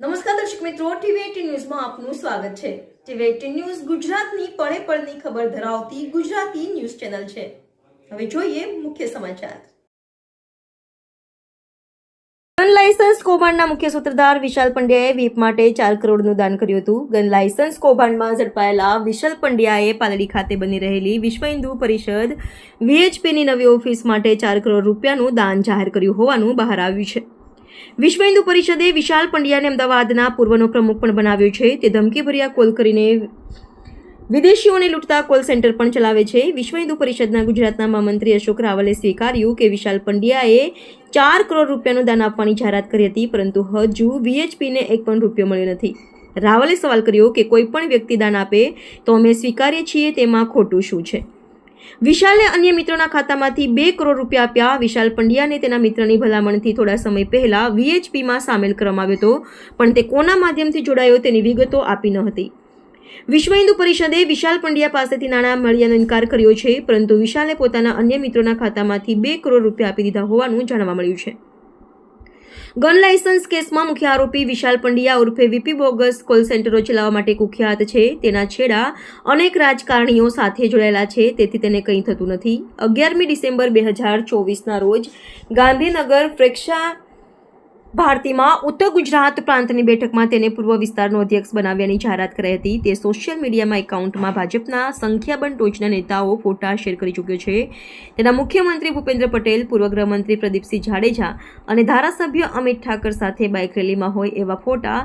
નમસ્કાર દર્શક મિત્રો, ટીવી18 ન્યૂઝમાં આપનું સ્વાગત છે। ટીવી18 ન્યૂઝ ગુજરાતની પળે પળની ખબર ધરાવતી ગુજરાતી ન્યૂઝ ચેનલ છે। હવે જોઈએ મુખ્ય સમાચાર। ગન લાયસન્સ કૌભાંડના મુખ્ય સૂત્રધાર વિશાલ પંડ્યાએ વીપ માટે 4 કરોડનું દાન કર્યું હતું। ગન લાયસન્સ કૌભાંડમાં ઝડપાયેલા વિશાલ પંડ્યાએ પાલડી ખાતે બની રહેલી વિશ્વ હિન્દુ પરિષદ VHPની નવી ઓફિસ માટે 4 કરોડ રૂપિયાનું દાન જાહેર કર્યું હોવાનું બહાર આવ્યું છે। વિશ્વ હિન્દુ પરિષદે વિશાલ પંડ્યાને અમદાવાદના પૂર્વનો પ્રમુખ પણ બનાવ્યો છે। તે ધમકીભર્યા કોલ કરીને વિદેશીઓને લૂંટતા કોલ સેન્ટર પણ ચલાવે છે। વિશ્વ હિન્દુ પરિષદના ગુજરાતના મહામંત્રી અશોક રાવલે સ્વીકાર્યું કે વિશાલ પંડ્યાએ 4 કરોડ રૂપિયાનું દાન આપવાની જાહેરાત કરી હતી, પરંતુ હજુ VHPને 1 પણ રૂપિયો મળ્યો નથી। રાવલે સવાલ કર્યો કે કોઈ પણ વ્યક્તિ દાન આપે તો અમે સ્વીકારીએ છીએ, તેમાં ખોટું શું છે? વિશાલે અન્ય મિત્રોના ખાતામાંથી 2 કરોડ રૂપિયા આપ્યા। વિશાલ પંડ્યાને તેના મિત્રની ભલામણથી થોડા સમય પહેલા VHPમાં સામેલ કરવામાં આવ્યો હતો, પણ તે કોના માધ્યમથી જોડાયો તેની વિગતો આપી ન હતી। વિશ્વ હિન્દુ પરિષદે વિશાલ પંડ્યા પાસેથી નાણાં મળ્યાનો ઇનકાર કર્યો છે, પરંતુ વિશાલે પોતાના અન્ય મિત્રોના ખાતામાંથી 2 કરોડ રૂપિયા આપી દીધા હોવાનું જાણવા મળ્યું છે। ગન લાયસન્સ કેસમાં મુખ્ય આરોપી વિશાલ પંડ્યા ઉર્ફે વીપી બોગસ કોલ સેન્ટરો ચલાવવા માટે કુખ્યાત છે। તેના છેડા અનેક રાજકારણીઓ સાથે જોડાયેલા છે, તેથી તેને કંઈ થતું નથી। 11મી ડિસેમ્બર 2024ના રોજ ગાંધીનગર પ્રેક્ષા ભારતીમાં ઉત્તર ગુજરાત પ્રાંતની બેઠકમાં તેને પૂર્વ વિસ્તારનો અધ્યક્ષ બનાવ્યાની જાહેરાત કરાઈ હતી। તે સોશિયલ મીડિયામાં એકાઉન્ટમાં ભાજપના સંખ્યાબંધ ટોચના નેતાઓ ફોટા શેર કરી ચૂક્યો છે। તેના મુખ્યમંત્રી ભૂપેન્દ્ર પટેલ, પૂર્વ ગૃહમંત્રી પ્રદીપસિંહ જાડેજા અને ધારાસભ્ય અમિત ઠાકર સાથે બાઇક રેલીમાં હોય એવા ફોટા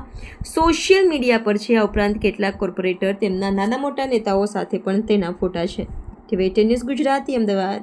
સોશિયલ મીડિયા પર છે। આ ઉપરાંત કેટલાક કોર્પોરેટર, તેમના નાના મોટા નેતાઓ સાથે પણ તેના ફોટા છે। ટીવી18 ન્યૂઝ ગુજરાતી, અમદાવાદ।